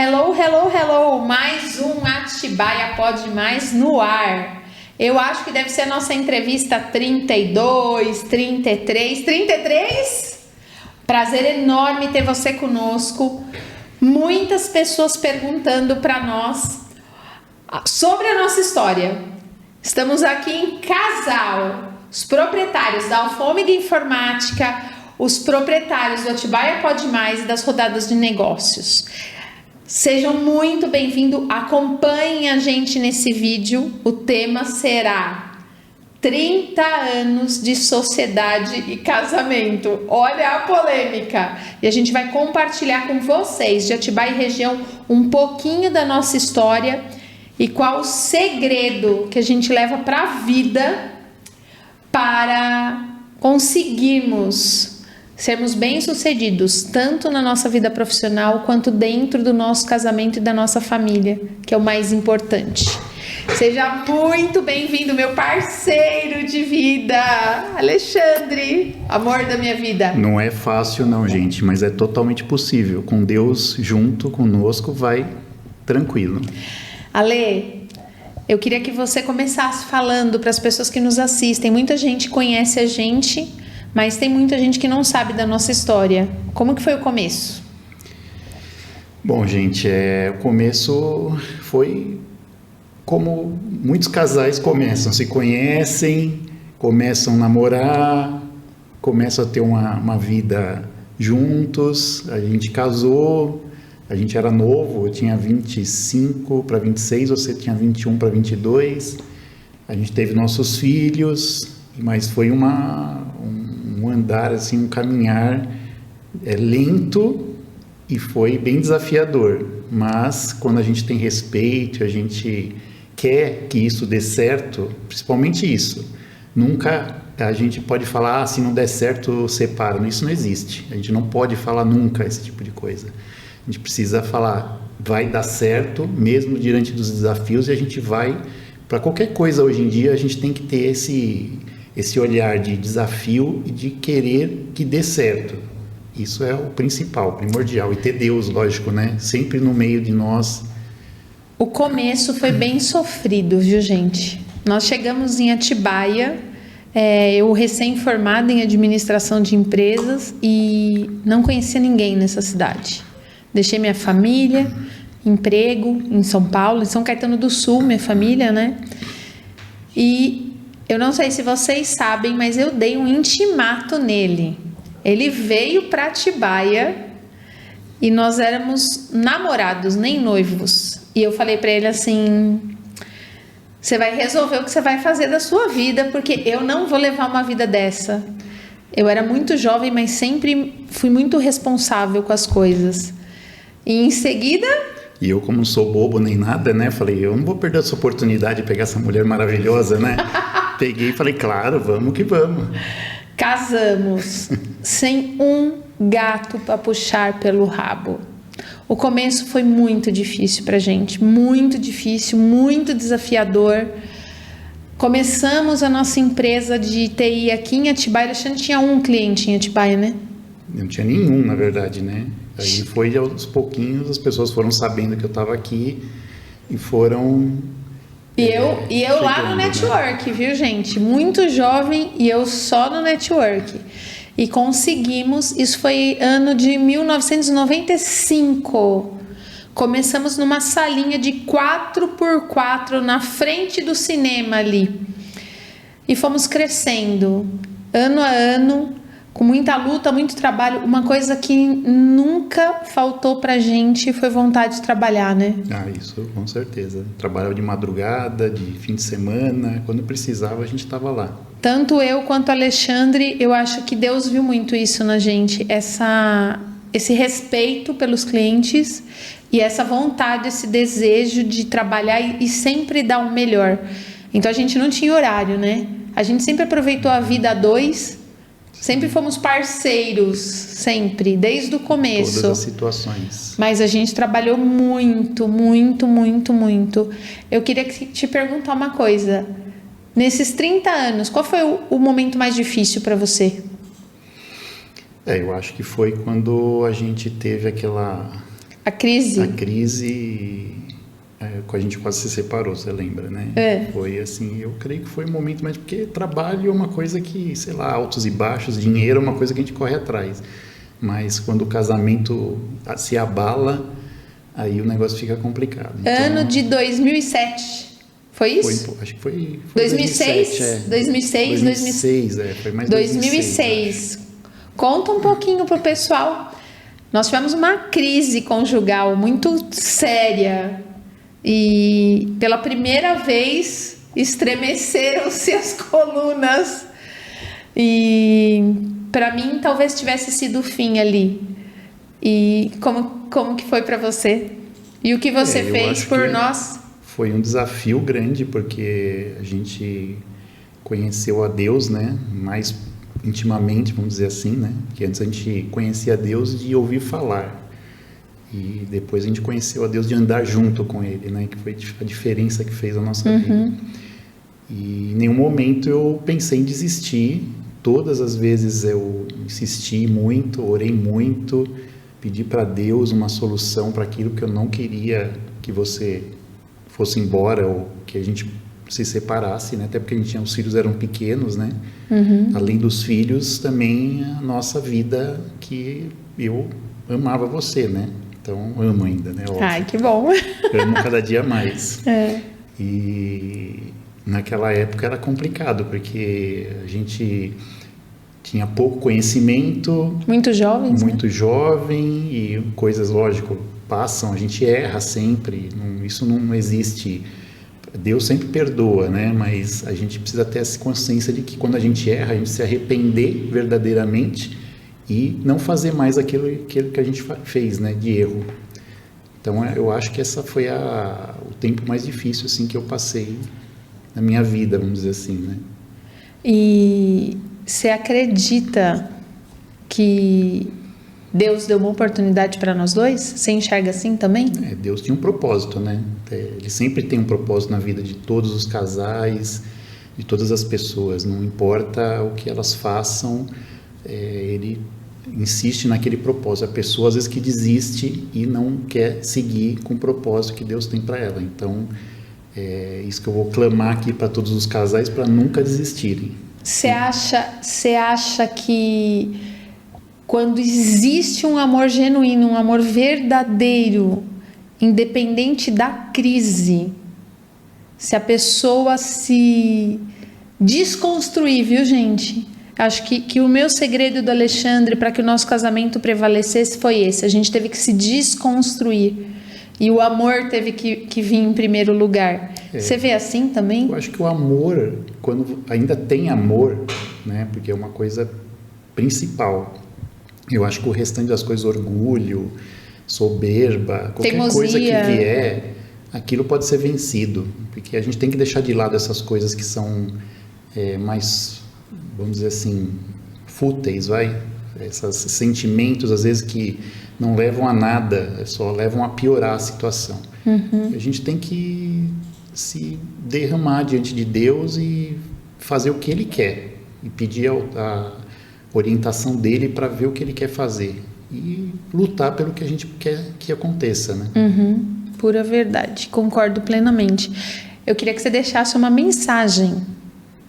Hello, hello, hello! Mais um Atibaia Pode Mais no ar. Eu acho que deve ser a nossa entrevista 32, 33. 33? Prazer enorme ter você conosco. Muitas pessoas perguntando para nós sobre a nossa história. Estamos aqui em casal, os proprietários da Alfômega Informática, os proprietários do Atibaia Pode Mais e das rodadas de negócios. Sejam muito bem-vindos, acompanhem a gente nesse vídeo. O tema será 30 anos de sociedade e casamento. Olha a polêmica! E a gente vai compartilhar com vocês de Atibaia e região um pouquinho da nossa história e qual o segredo que a gente leva para a vida para conseguirmos sermos bem-sucedidos, tanto na nossa vida profissional, quanto dentro do nosso casamento e da nossa família, que é o mais importante. Seja muito bem-vindo, meu parceiro de vida, Alexandre, amor da minha vida. Não é fácil não, gente, mas é totalmente possível. Com Deus junto conosco, vai tranquilo. Ale, eu queria que você começasse falando para as pessoas que nos assistem. Muita gente conhece a gente, mas tem muita gente que não sabe da nossa história. Como que foi o começo? Bom, gente, o começo foi como muitos casais começam. Se conhecem, começam a namorar, começam a ter uma vida juntos. A gente casou, a gente era novo, eu tinha 25 para 26, você tinha 21 para 22. A gente teve nossos filhos, mas foi um andar, assim, um caminhar lento e foi bem desafiador. Mas quando a gente tem respeito, a gente quer que isso dê certo, principalmente isso, nunca a gente pode falar, se não der certo, separa. Isso não existe. A gente não pode falar nunca esse tipo de coisa. A gente precisa falar, vai dar certo, mesmo diante dos desafios, e a gente vai, para qualquer coisa hoje em dia, a gente tem que ter esse olhar de desafio e de querer que dê certo. Isso é o principal, primordial. E ter Deus, lógico, né? Sempre no meio de nós. O começo foi bem sofrido, viu, gente? Nós chegamos em Atibaia, eu recém-formada em administração de empresas e não conhecia ninguém nessa cidade. Deixei minha família, emprego em São Paulo, em São Caetano do Sul, minha família, né? E eu não sei se vocês sabem, mas eu dei um intimato nele. Ele veio para Atibaia e nós éramos namorados, nem noivos. E eu falei para ele assim: você vai resolver o que você vai fazer da sua vida, porque eu não vou levar uma vida dessa. Eu era muito jovem, mas sempre fui muito responsável com as coisas. E em seguida... E eu, como não sou bobo nem nada, né? Falei, eu não vou perder essa oportunidade de pegar essa mulher maravilhosa, né? Peguei e falei, claro, vamos que vamos. Casamos sem um gato para puxar pelo rabo. O começo foi muito difícil pra gente, muito difícil, muito desafiador. Começamos a nossa empresa de TI aqui em Atibaia. A gente tinha um cliente em Atibaia, né? Não tinha nenhum, na verdade, né? Aí foi aos pouquinhos, as pessoas foram sabendo que eu estava aqui e foram... E eu lá no network, né? Viu, gente? Muito jovem e eu só no network. E conseguimos, isso foi ano de 1995. Começamos numa salinha de 4x4 na frente do cinema ali. E fomos crescendo, ano a ano, com muita luta, muito trabalho. Uma coisa que nunca faltou pra gente foi vontade de trabalhar, né? Ah, isso com certeza. Trabalhava de madrugada, de fim de semana. Quando precisava, a gente estava lá. Tanto eu quanto o Alexandre, eu acho que Deus viu muito isso na gente. Esse respeito pelos clientes e essa vontade, esse desejo de trabalhar e sempre dar o melhor. Então a gente não tinha horário, né? A gente sempre aproveitou a vida a dois. Sempre fomos parceiros, sempre, desde o começo. Todas as situações. Mas a gente trabalhou muito, muito, muito, muito. Eu queria te perguntar uma coisa. Nesses 30 anos, qual foi o momento mais difícil para você? Eu acho que foi quando a gente teve aquela A crise? A crise, a gente quase se separou, você lembra, né? Foi assim, eu creio que foi um momento, mas porque trabalho é uma coisa que, sei lá, altos e baixos, dinheiro é uma coisa que a gente corre atrás. Mas quando o casamento se abala, aí o negócio fica complicado. Ano de 2007. Foi isso? Acho que foi 2006? 2006, 2006, foi mais 2006. Conta um pouquinho pro pessoal. Nós tivemos uma crise conjugal muito séria e pela primeira vez estremeceram-se as colunas e para mim talvez tivesse sido o fim ali. E como que foi para você? E o que você fez por nós? Foi um desafio grande, porque a gente conheceu a Deus, né, mais intimamente, vamos dizer assim, né, porque antes a gente conhecia a Deus de ouvir falar, e depois a gente conheceu a Deus de andar junto com Ele, né, que foi a diferença que fez a nossa vida. E em nenhum momento eu pensei em desistir, todas as vezes eu insisti muito, orei muito, pedi para Deus uma solução para aquilo que eu não queria que você fosse embora ou que a gente se separasse, né? Até porque os filhos eram pequenos, né? Além dos filhos, também a nossa vida, que eu amava você, né? Então, amo ainda, né? Óbvio. Ai, que bom! Amo cada dia mais. E naquela época era complicado, porque a gente tinha pouco conhecimento. Muito jovens, muito jovem, e coisas, lógico, passam, a gente erra sempre, isso não existe, Deus sempre perdoa, né? Mas a gente precisa ter essa consciência de que quando a gente erra, a gente se arrepender verdadeiramente e não fazer mais aquilo que a gente fez, né? De erro. Então eu acho que essa foi o tempo mais difícil assim, que eu passei na minha vida, vamos dizer assim, né? E você acredita que Deus deu uma oportunidade para nós dois? Você enxerga assim também? Deus tinha um propósito, né? Ele sempre tem um propósito na vida de todos os casais, de todas as pessoas. Não importa o que elas façam, Ele insiste naquele propósito. A pessoa às vezes que desiste e não quer seguir com o propósito que Deus tem para ela. Então, é isso que eu vou clamar aqui para todos os casais, para nunca desistirem. Você acha que quando existe um amor genuíno, um amor verdadeiro, independente da crise, se a pessoa se desconstruir, viu, gente? Acho que o meu segredo do Alexandre para que o nosso casamento prevalecesse foi esse. A gente teve que se desconstruir e o amor teve que vir em primeiro lugar. Você vê assim também? Eu acho que o amor, quando ainda tem amor, né? Porque é uma coisa principal. Eu acho que o restante das coisas, orgulho, soberba, qualquer teimosia, coisa que vier, aquilo pode ser vencido. Porque a gente tem que deixar de lado essas coisas que são mais, vamos dizer assim, fúteis, esses sentimentos, às vezes, que não levam a nada, só levam a piorar a situação. A gente tem que se derramar diante de Deus e fazer o que Ele quer. E pedir a orientação dele para ver o que Ele quer fazer. E lutar pelo que a gente quer que aconteça, né? Pura verdade, concordo plenamente. Eu queria que você deixasse uma mensagem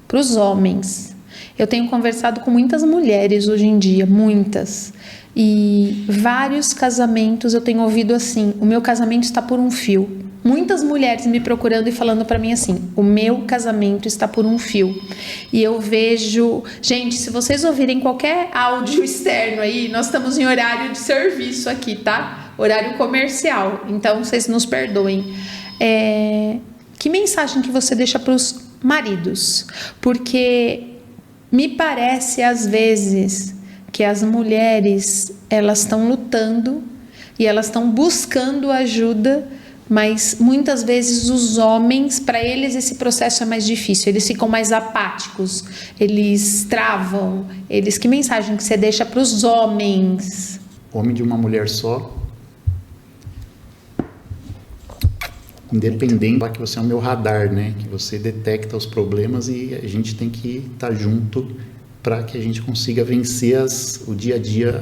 para os homens. Eu tenho conversado com muitas mulheres hoje em dia, muitas. E vários casamentos eu tenho ouvido assim: o meu casamento está por um fio. Muitas mulheres me procurando e falando para mim assim: o meu casamento está por um fio. E eu vejo... Gente, se vocês ouvirem qualquer áudio externo aí, nós estamos em horário de serviço aqui, tá? Horário comercial. Então, vocês nos perdoem. Que mensagem que você deixa para os maridos? Porque me parece, às vezes, que as mulheres, elas estão lutando e elas estão buscando ajuda, mas muitas vezes os homens, para eles esse processo é mais difícil, eles ficam mais apáticos, eles travam, que mensagem que você deixa para os homens? Homem de uma mulher só, independente, que você é o meu radar, né? Que você detecta os problemas e a gente tem que estar junto para que a gente consiga vencer o dia a dia,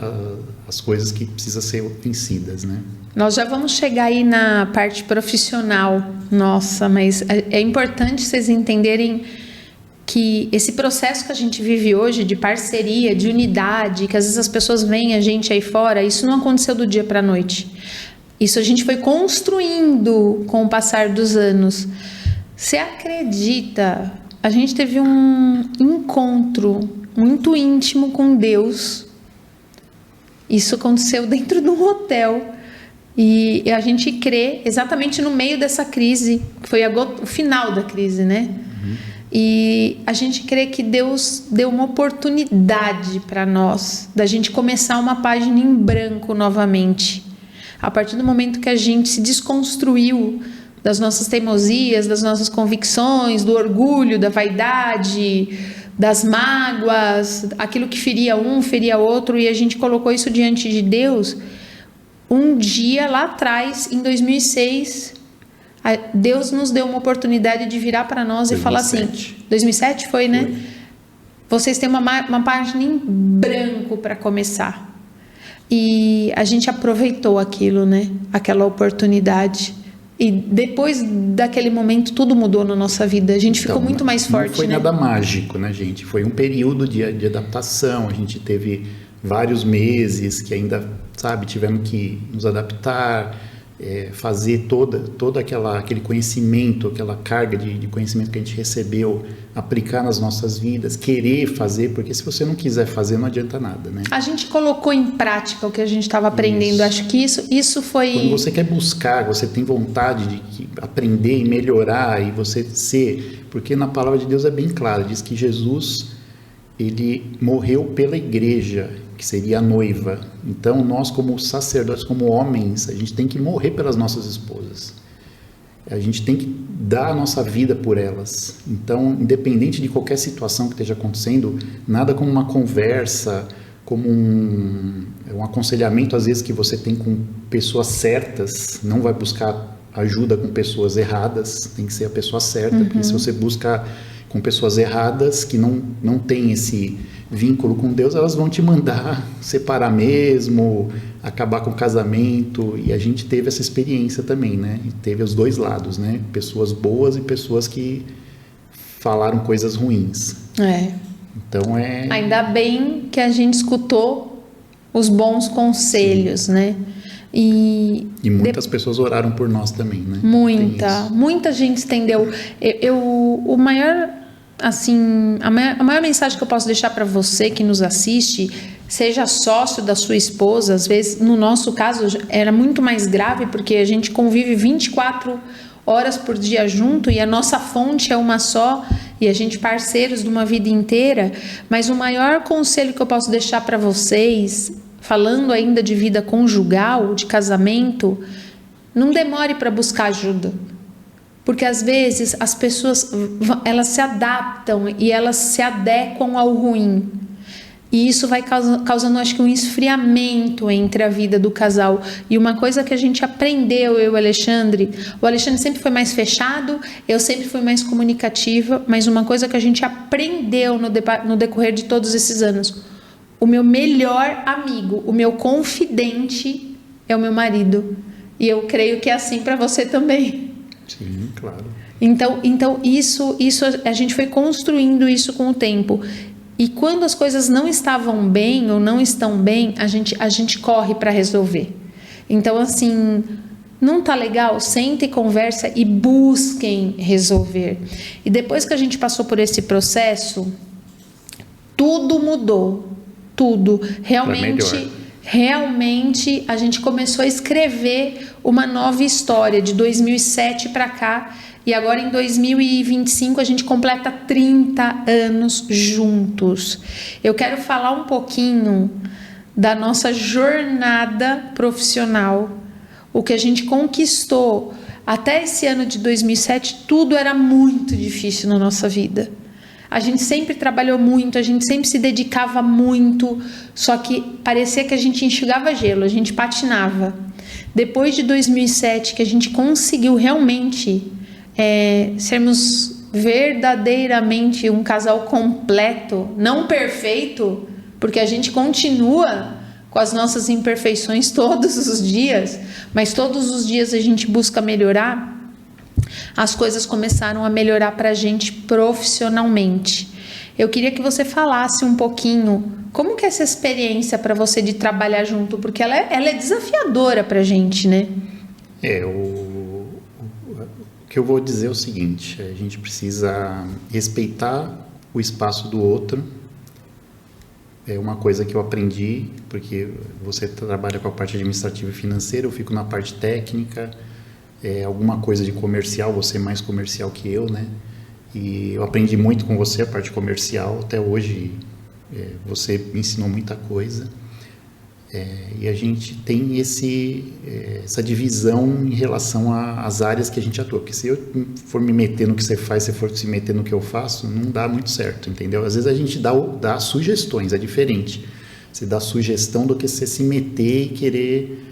as coisas que precisam ser vencidas, né? Nós já vamos chegar aí na parte profissional nossa, mas é importante vocês entenderem que esse processo que a gente vive hoje de parceria, de unidade, que às vezes as pessoas veem a gente aí fora, isso não aconteceu do dia para a noite. Isso a gente foi construindo com o passar dos anos. Você acredita? A gente teve um encontro muito íntimo com Deus. Isso aconteceu dentro de um hotel. E a gente crê exatamente no meio dessa crise, que foi o final da crise, né? E a gente crê que Deus deu uma oportunidade para nós, da gente começar uma página em branco novamente. A partir do momento que a gente se desconstruiu das nossas teimosias, das nossas convicções, do orgulho, da vaidade, das mágoas, aquilo que feria um, feria outro, e a gente colocou isso diante de Deus. Um dia lá atrás, em 2006, Deus nos deu uma oportunidade de virar para nós 2007. E falar assim, 2007 foi, né? Foi. Vocês têm uma página em branco para começar. E a gente aproveitou aquilo, né? Aquela oportunidade. E depois daquele momento, tudo mudou na nossa vida. A gente ficou muito mais forte, não foi, né? Nada mágico, né, gente? Foi um período de adaptação. A gente teve vários meses que ainda, sabe, tivemos que nos adaptar, fazer todo aquele conhecimento, aquela carga de conhecimento que a gente recebeu, aplicar nas nossas vidas, querer fazer, porque se você não quiser fazer, não adianta nada, né? A gente colocou em prática o que a gente estava aprendendo. Isso. Acho que isso foi... Quando você quer buscar, você tem vontade de aprender e melhorar, e você ser... Porque na palavra de Deus é bem claro, diz que Jesus, ele morreu pela igreja, que seria a noiva. Então, nós como sacerdotes, como homens, a gente tem que morrer pelas nossas esposas. A gente tem que dar a nossa vida por elas. Então, independente de qualquer situação que esteja acontecendo, nada como uma conversa, como um aconselhamento, às vezes, que você tem com pessoas certas, não vai buscar ajuda com pessoas erradas, tem que ser a pessoa certa, porque se você busca com pessoas erradas, que não tem esse vínculo com Deus, elas vão te mandar separar mesmo, acabar com o casamento, e a gente teve essa experiência também, né? E teve os dois lados, né? Pessoas boas e pessoas que falaram coisas ruins. Então Ainda bem que a gente escutou os bons conselhos, né? E muitas pessoas oraram por nós também, né? Muita gente estendeu. O maior... Assim, a maior mensagem que eu posso deixar para você que nos assiste, seja sócio da sua esposa, às vezes, no nosso caso, era muito mais grave, porque a gente convive 24 horas por dia junto e a nossa fonte é uma só, e a gente parceiros de uma vida inteira. Mas o maior conselho que eu posso deixar para vocês, falando ainda de vida conjugal, de casamento, não demore para buscar ajuda. Porque às vezes as pessoas, elas se adaptam e elas se adequam ao ruim. E isso vai causando, acho que, um esfriamento entre a vida do casal. E uma coisa que a gente aprendeu, eu e o Alexandre sempre foi mais fechado, eu sempre fui mais comunicativa, mas uma coisa que a gente aprendeu no decorrer de todos esses anos: o meu melhor amigo, o meu confidente é o meu marido. E eu creio que é assim para você também. Sim, claro. Então isso a gente foi construindo isso com o tempo. E quando as coisas não estavam bem ou não estão bem, a gente corre para resolver. Então, assim, não tá legal? Senta e conversa e busquem resolver. E depois que a gente passou por esse processo, tudo mudou. Tudo. Realmente a gente começou a escrever uma nova história de 2007 para cá, e agora em 2025 a gente completa 30 anos juntos. Eu quero falar um pouquinho da nossa jornada profissional, o que a gente conquistou. Até esse ano de 2007 tudo era muito difícil na nossa vida. A gente sempre trabalhou muito, a gente sempre se dedicava muito, só que parecia que a gente enxugava gelo, a gente patinava. Depois de 2007, que a gente conseguiu realmente sermos verdadeiramente um casal completo, não perfeito, porque a gente continua com as nossas imperfeições todos os dias, mas todos os dias a gente busca melhorar, as coisas começaram a melhorar para a gente profissionalmente. Eu queria que você falasse um pouquinho como que é essa experiência para você de trabalhar junto, porque ela é desafiadora para a gente, né? O que eu vou dizer é o seguinte: a gente precisa respeitar o espaço do outro. É uma coisa que eu aprendi, porque você trabalha com a parte administrativa e financeira, eu fico na parte técnica, alguma coisa de comercial, você é mais comercial que eu, né? E eu aprendi muito com você a parte comercial, até hoje você me ensinou muita coisa. E a gente tem essa divisão em relação às áreas que a gente atua. Porque se eu for me meter no que você faz, se for se meter no que eu faço, não dá muito certo, entendeu? Às vezes a gente dá sugestões, é diferente. Você dá sugestão do que você se meter e querer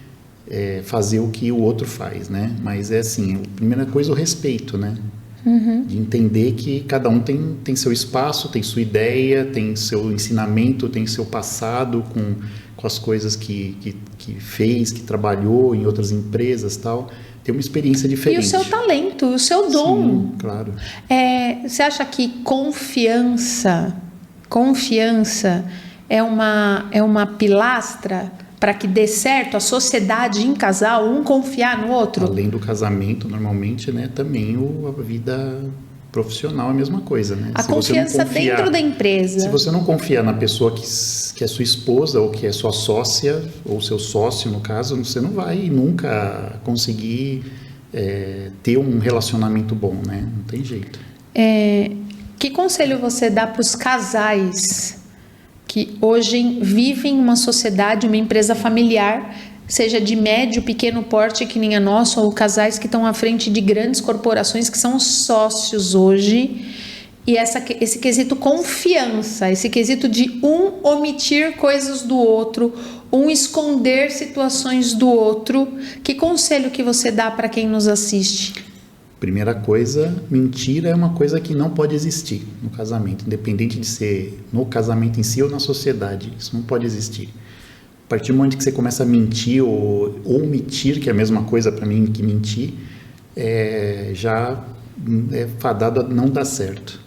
fazer o que o outro faz, né? Mas é assim, a primeira coisa é o respeito, né? Uhum. De entender que cada um tem seu espaço, tem sua ideia, tem seu ensinamento, tem seu passado com as coisas que fez, que trabalhou em outras empresas e tal. Tem uma experiência diferente. E o seu talento, o seu dom. Sim, claro. Você acha que confiança é uma pilastra para que dê certo a sociedade em casal, um confiar no outro? Além do casamento, normalmente, né, também a vida profissional é a mesma coisa, né? A confiança dentro da empresa. Se você não confiar na pessoa que é sua esposa ou que é sua sócia, ou seu sócio, no caso, você não vai nunca conseguir ter um relacionamento bom, né? Não tem jeito. Que conselho você dá para os casais que hoje vivem uma sociedade, uma empresa familiar, seja de médio, pequeno porte, que nem a nossa, ou casais que estão à frente de grandes corporações que são sócios hoje, e esse quesito confiança, esse quesito de um omitir coisas do outro, um esconder situações do outro. Que conselho que você dá para quem nos assiste? Primeira coisa, mentira é uma coisa que não pode existir no casamento, independente de ser no casamento em si ou na sociedade, isso não pode existir. A partir do momento que você começa a mentir ou omitir, que é a mesma coisa para mim que mentir, já é fadado a não dar certo.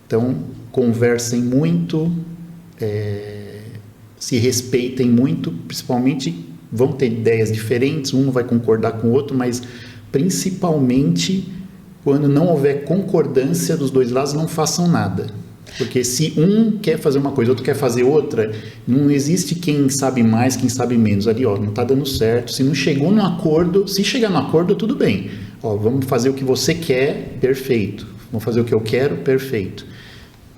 Então, conversem muito, se respeitem muito, principalmente vão ter ideias diferentes, um não vai concordar com o outro, mas principalmente quando não houver concordância dos dois lados, não façam nada. Porque se um quer fazer uma coisa, outro quer fazer outra, não existe quem sabe mais, quem sabe menos. Ali, não está dando certo. Se não chegou no acordo, se chegar no acordo, tudo bem. Vamos fazer o que você quer, perfeito. Vamos fazer o que eu quero, perfeito.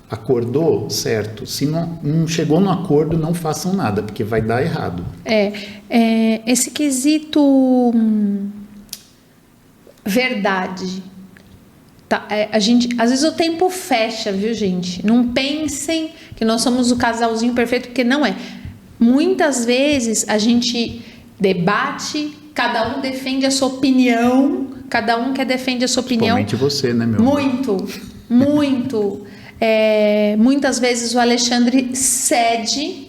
Acordou, certo. Se não chegou no acordo, não façam nada, porque vai dar errado. Esse quesito verdade. Tá, às vezes o tempo fecha, viu, gente? Não pensem que nós somos o casalzinho perfeito, porque não é. Muitas vezes a gente debate, cada um defende a sua opinião, cada um quer defender a sua opinião. Principalmente você, né, meu amor? Muito. Muitas vezes o Alexandre cede,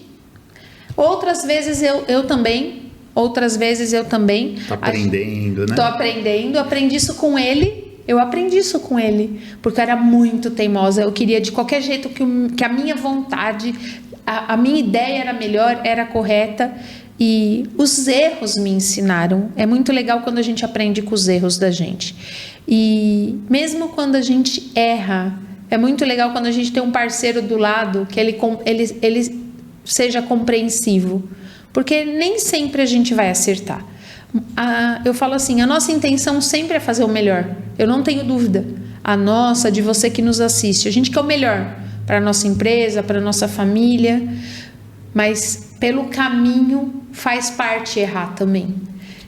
outras vezes eu também. Tá aprendendo, né? Tô aprendendo, aprendi isso com ele. Porque eu era muito teimosa. Eu queria de qualquer jeito que a minha vontade, a minha ideia era melhor, era correta. E os erros me ensinaram. É muito legal quando a gente aprende com os erros da gente. E mesmo quando a gente erra, é muito legal quando a gente tem um parceiro do lado que ele seja compreensivo. Porque nem sempre a gente vai acertar. Eu falo assim, a nossa intenção sempre é fazer o melhor. Eu não tenho dúvida. A nossa, de você que nos assiste. A gente quer o melhor para a nossa empresa, para a nossa família. Mas pelo caminho faz parte errar também.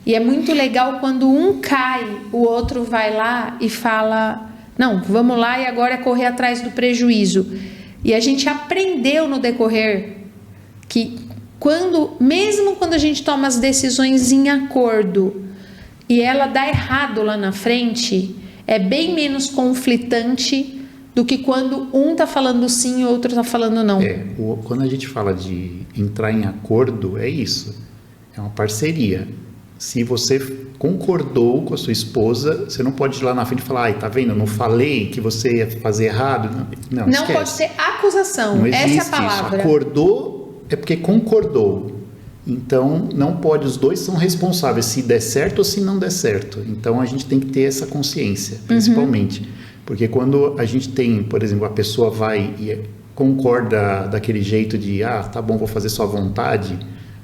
E é muito legal quando um cai, o outro vai lá e fala, não, vamos lá e agora é correr atrás do prejuízo. E a gente aprendeu no decorrer que mesmo quando a gente toma as decisões em acordo e ela dá errado lá na frente, é bem menos conflitante do que quando um está falando sim e o outro está falando não. Quando a gente fala de entrar em acordo, é isso. É uma parceria. Se você concordou com a sua esposa, você não pode ir lá na frente e falar, ai, tá vendo, eu não falei que você ia fazer errado. Não esquece. Pode ser acusação, não existe essa é a palavra. Isso. Acordou é porque concordou. Então, não pode, os dois são responsáveis, se der certo ou se não der certo. Então, a gente tem que ter essa consciência, principalmente. Porque quando a gente tem, por exemplo, a pessoa vai e concorda daquele jeito de, tá bom, vou fazer sua vontade,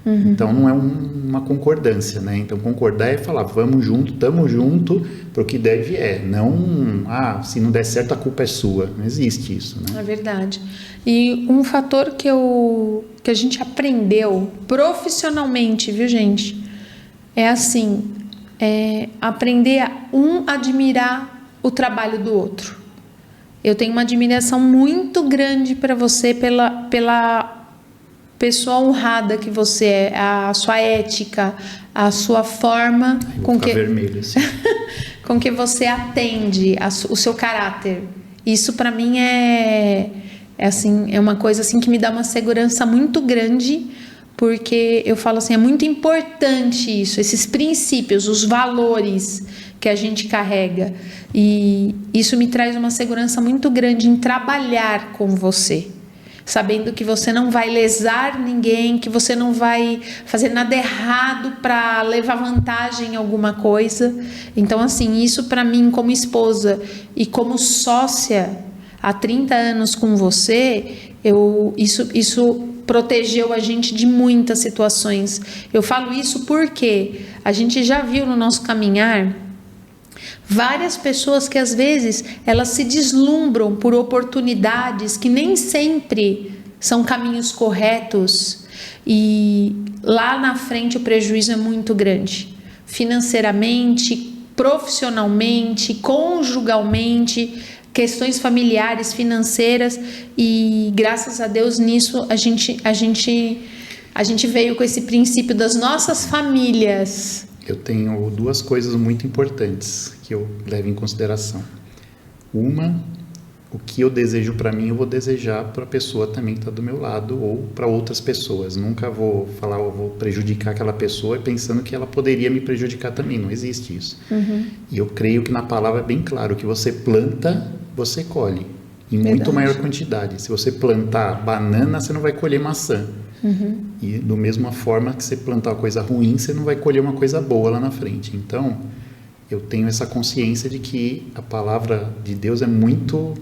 então não é uma concordância, né? Então, concordar é falar, vamos junto, tamo junto, pro que deve não, se não der certo a culpa é sua. Não existe isso, né? É verdade. E um fator que a gente aprendeu profissionalmente, viu, gente? É assim, aprender a admirar o trabalho do outro. Eu tenho uma admiração muito grande para você pela pessoa honrada que você é, a sua ética, a sua forma com que você atende, o seu caráter. Isso para mim é uma coisa assim que me dá uma segurança muito grande, porque eu falo assim, é muito importante isso, esses princípios, os valores que a gente carrega, e isso me traz uma segurança muito grande em trabalhar com você, sabendo que você não vai lesar ninguém, que você não vai fazer nada errado para levar vantagem em alguma coisa. Então assim, isso para mim como esposa e como sócia há 30 anos com você, isso protegeu a gente de muitas situações. Eu falo isso porque a gente já viu no nosso caminhar várias pessoas que às vezes elas se deslumbram por oportunidades que nem sempre são caminhos corretos, e lá na frente o prejuízo é muito grande, financeiramente, profissionalmente, conjugalmente, questões familiares, financeiras, e graças a Deus nisso a gente veio com esse princípio das nossas famílias. Eu tenho duas coisas muito importantes que eu levo em consideração. Uma, o que eu desejo para mim, eu vou desejar para a pessoa também que está do meu lado ou para outras pessoas. Nunca vou falar, eu vou prejudicar aquela pessoa pensando que ela poderia me prejudicar também. Não existe isso. E eu creio que na palavra é bem claro, que você planta, você colhe. Em muito maior quantidade. Se você plantar banana, você não vai colher maçã. E da mesma forma que você plantar uma coisa ruim, você não vai colher uma coisa boa lá na frente. Então, eu tenho essa consciência de que a palavra de Deus é muito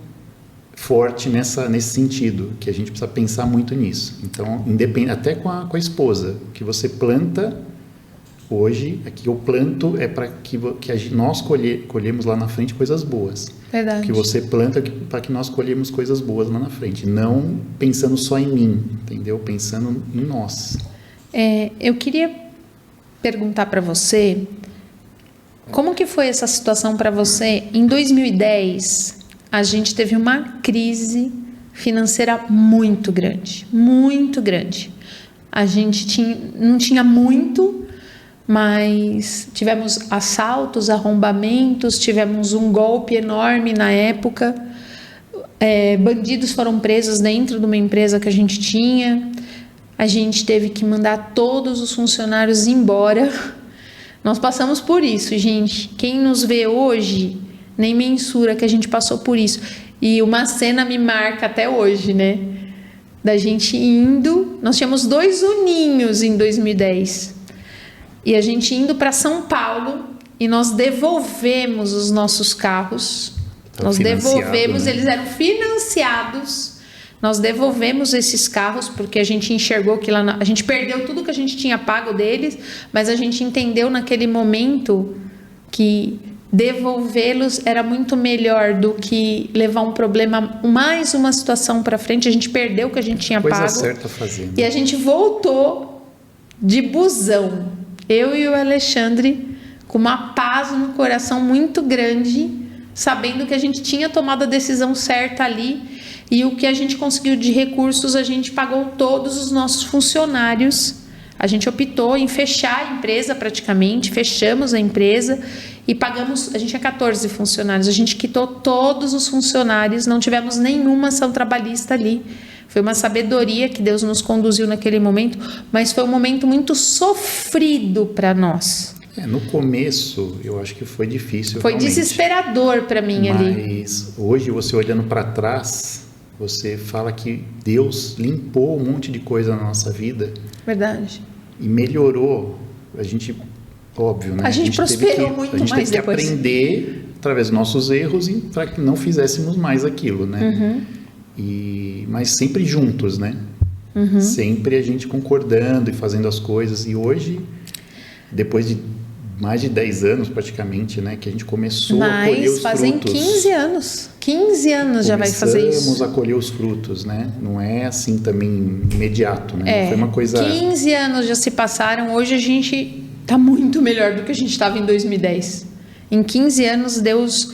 forte nesse sentido, que a gente precisa pensar muito nisso. Então, até com a esposa, que você planta hoje, aqui eu planto é para que nós colhemos lá na frente coisas boas. Verdade. Que você planta para que nós colhemos coisas boas lá na frente, não pensando só em mim, entendeu? Pensando em nós. Eu queria perguntar para você, como que foi essa situação para você? Em 2010, a gente teve uma crise financeira muito grande, muito grande. A gente não tinha muito, mas tivemos assaltos, arrombamentos, tivemos um golpe enorme na época, bandidos foram presos dentro de uma empresa que a gente tinha, a gente teve que mandar todos os funcionários embora. Nós passamos por isso, gente. Quem nos vê hoje nem mensura que a gente passou por isso. E uma cena me marca até hoje, né? Da gente indo, nós tínhamos 2 uninhos em 2010. E a gente indo para São Paulo, e nós devolvemos os nossos carros. Nós devolvemos, né? Eles eram financiados. Nós devolvemos esses carros porque a gente enxergou que a gente perdeu tudo que a gente tinha pago deles, mas a gente entendeu naquele momento que devolvê-los era muito melhor do que levar um problema, mais uma situação para frente. A gente perdeu o que a gente tinha pago. Coisa certa a fazer, né? E a gente voltou de busão. Eu e o Alexandre, com uma paz no coração muito grande, sabendo que a gente tinha tomado a decisão certa ali, e o que a gente conseguiu de recursos, a gente pagou todos os nossos funcionários. A gente optou em fechar a empresa praticamente, fechamos a empresa, e pagamos, a gente é 14 funcionários, a gente quitou todos os funcionários, não tivemos nenhuma ação trabalhista ali. Foi uma sabedoria que Deus nos conduziu naquele momento, mas foi um momento muito sofrido para nós. No começo, eu acho que foi difícil. Foi realmente desesperador para mim ali. Mas hoje, você olhando para trás, você fala que Deus limpou um monte de coisa na nossa vida. Verdade. E melhorou. A gente, óbvio, né? A gente prosperou muito mais depois. A gente teve que aprender através dos nossos erros para que não fizéssemos mais aquilo, né? Mas sempre juntos, né? Sempre a gente concordando e fazendo as coisas. E hoje, depois de mais de 10 anos praticamente, né? Que a gente começou a colher os fazem frutos. 15 anos. 15 anos já vai fazer isso. Começamos a colher os frutos, né? Não é assim também imediato, né? Foi uma coisa... 15 anos já se passaram. Hoje a gente está muito melhor do que a gente estava em 2010. Em 15 anos, Deus...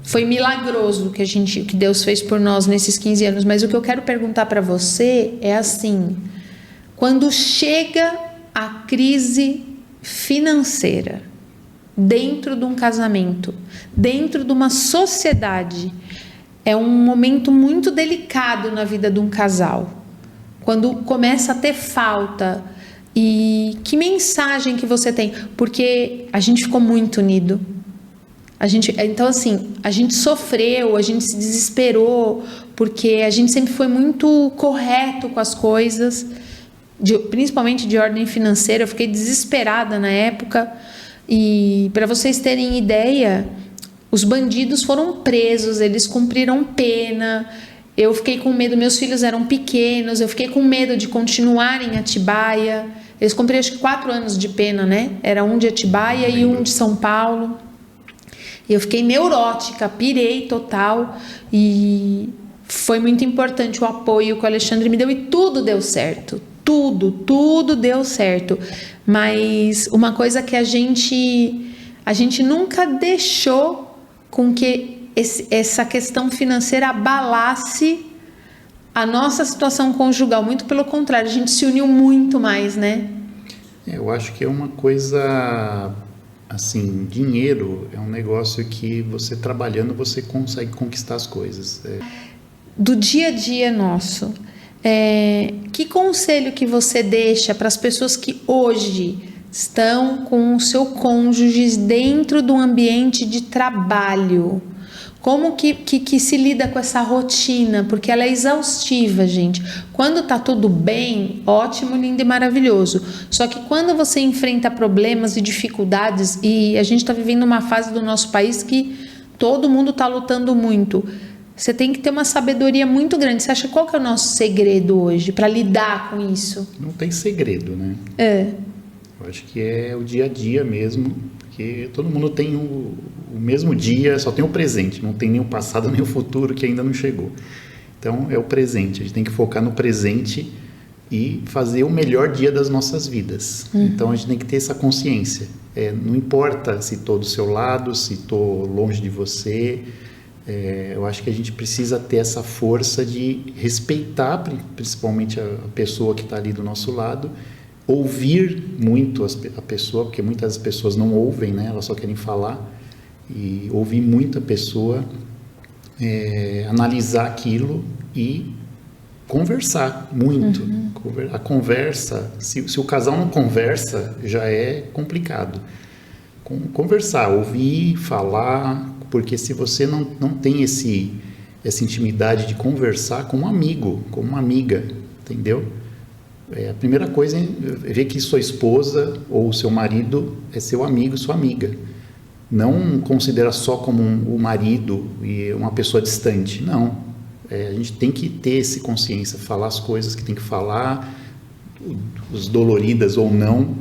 Foi milagroso o que Deus fez por nós nesses 15 anos. Mas o que eu quero perguntar para você é assim: quando chega a crise financeira dentro de um casamento, dentro de uma sociedade, é um momento muito delicado na vida de um casal. Quando começa a ter falta. E que mensagem que você tem? Porque a gente ficou muito unido. Então assim, a gente sofreu, a gente se desesperou, porque a gente sempre foi muito correto com as coisas, principalmente de ordem financeira. Eu fiquei desesperada na época. E para vocês terem ideia, os bandidos foram presos, eles cumpriram pena. Eu fiquei com medo, meus filhos eram pequenos, eu fiquei com medo de continuar em Atibaia. Eles cumpriram acho que 4 anos de pena, né? Era um de Atibaia e um de São Paulo. E eu fiquei neurótica, pirei total, e foi muito importante o apoio que o Alexandre me deu, e tudo deu certo, tudo deu certo. Mas uma coisa que a gente nunca deixou com que essa questão financeira abalasse a nossa situação conjugal, muito pelo contrário, a gente se uniu muito mais, né? Eu acho que é uma coisa... Assim, dinheiro é um negócio que você trabalhando, você consegue conquistar as coisas. Do dia a dia nosso, que conselho que você deixa para as pessoas que hoje estão com o seu cônjuge dentro do ambiente de trabalho? Como que se lida com essa rotina? Porque ela é exaustiva, gente. Quando tá tudo bem, ótimo, lindo e maravilhoso. Só que quando você enfrenta problemas e dificuldades, e a gente está vivendo uma fase do nosso país que todo mundo está lutando muito, você tem que ter uma sabedoria muito grande. Você acha qual que é o nosso segredo hoje para lidar com isso? Não tem segredo, né? Eu acho que é o dia a dia mesmo, porque todo mundo tem o mesmo dia, só tem o presente, não tem nem o passado nem o futuro que ainda não chegou. Então é o presente, a gente tem que focar no presente e fazer o melhor dia das nossas vidas. Então a gente tem que ter essa consciência. Não importa se estou do seu lado, se estou longe de você, eu acho que a gente precisa ter essa força de respeitar principalmente a pessoa que está ali do nosso lado, ouvir muito a pessoa, porque muitas pessoas não ouvem, né? Elas só querem falar, e ouvir muito a pessoa, analisar aquilo e conversar muito. A conversa, se o casal não conversa, já é complicado. Conversar, ouvir, falar, porque se você não tem essa intimidade de conversar com um amigo, com uma amiga, entendeu? A primeira coisa é ver que sua esposa ou seu marido é seu amigo, sua amiga. Não considera só como o marido e uma pessoa distante. Não. A gente tem que ter essa consciência, falar as coisas que tem que falar, os doloridas ou não.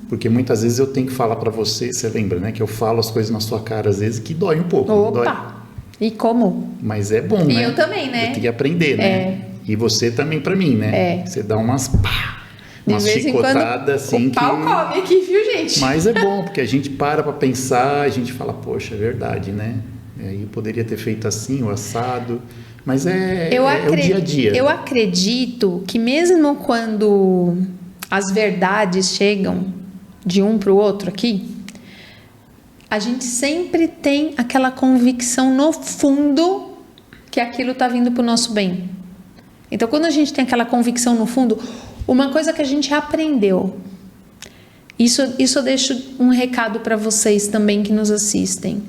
Porque muitas vezes eu tenho que falar para você lembra, né? Que eu falo as coisas na sua cara às vezes que dói um pouco. Opa! Dói. E como? Mas é bom, né? E eu também, né? Eu tenho que aprender, né? E você também para mim, né? Você dá umas chicotadas assim, o pau come aqui, viu, gente? Mas é bom, porque a gente para pensar, a gente fala, poxa, é verdade, né? Eu poderia ter feito assim, o assado, mas é o dia a dia. Eu acredito que mesmo quando as verdades chegam de um para o outro aqui, a gente sempre tem aquela convicção no fundo que aquilo está vindo para o nosso bem. Então, quando a gente tem aquela convicção no fundo, uma coisa que a gente aprendeu, isso eu deixo um recado para vocês também que nos assistem.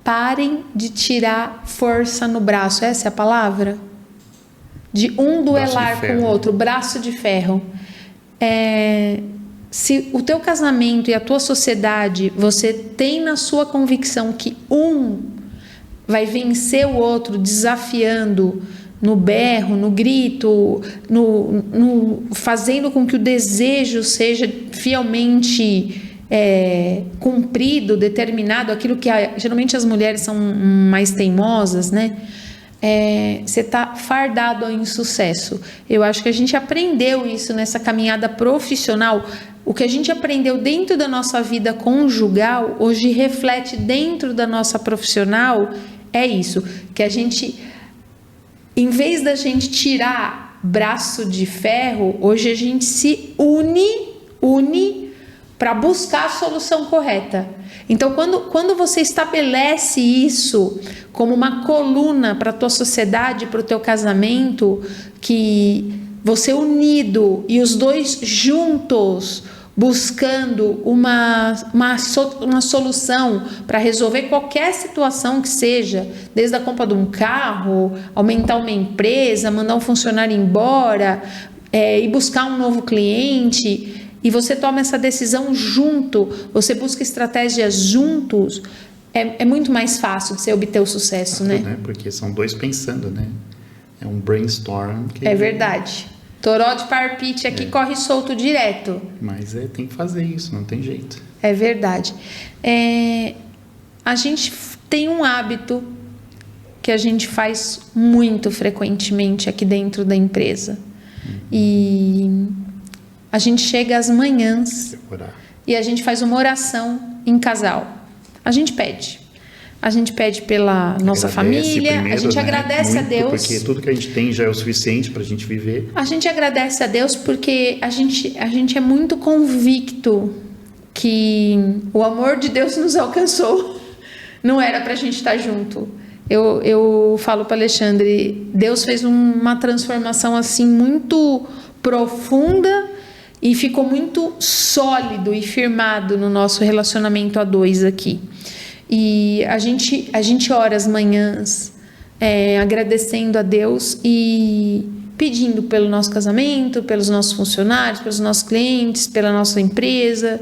Parem de tirar força no braço, essa é a palavra? De um duelar com o outro, braço de ferro. Se o teu casamento e a tua sociedade, você tem na sua convicção que um vai vencer o outro desafiando no berro, no grito, fazendo com que o desejo seja fielmente cumprido, determinado, aquilo que geralmente as mulheres são mais teimosas, né? Você está fardado ao insucesso. Eu acho que a gente aprendeu isso nessa caminhada profissional. O que a gente aprendeu dentro da nossa vida conjugal, hoje reflete dentro da nossa profissional, é isso, que a gente, em vez da gente tirar braço de ferro, hoje a gente se une para buscar a solução correta. Então, quando você estabelece isso como uma coluna para a tua sociedade, para o teu casamento, que você unido e os dois juntos buscando uma solução para resolver qualquer situação que seja, desde a compra de um carro, aumentar uma empresa, mandar um funcionário embora, e buscar um novo cliente, e você toma essa decisão junto, você busca estratégias juntos, é muito mais fácil de você obter o sucesso, né? Porque são dois pensando, né? É um brainstorm. É verdade. Toró de parpite aqui corre solto direto. Mas tem que fazer isso, não tem jeito. É verdade. A gente tem um hábito que a gente faz muito frequentemente aqui dentro da empresa. E a gente chega às manhãs e a gente faz uma oração em casal. A gente pede pela nossa família, primeiro, a gente agradece muito, a Deus. Porque tudo que a gente tem já é o suficiente para a gente viver. A gente agradece a Deus porque a gente é muito convicto que o amor de Deus nos alcançou. Não era para a gente estar junto. Eu falo para Alexandre, Deus fez uma transformação assim muito profunda e ficou muito sólido e firmado no nosso relacionamento a dois aqui. E a gente ora as manhãs agradecendo a Deus e pedindo pelo nosso casamento, pelos nossos funcionários, pelos nossos clientes, pela nossa empresa.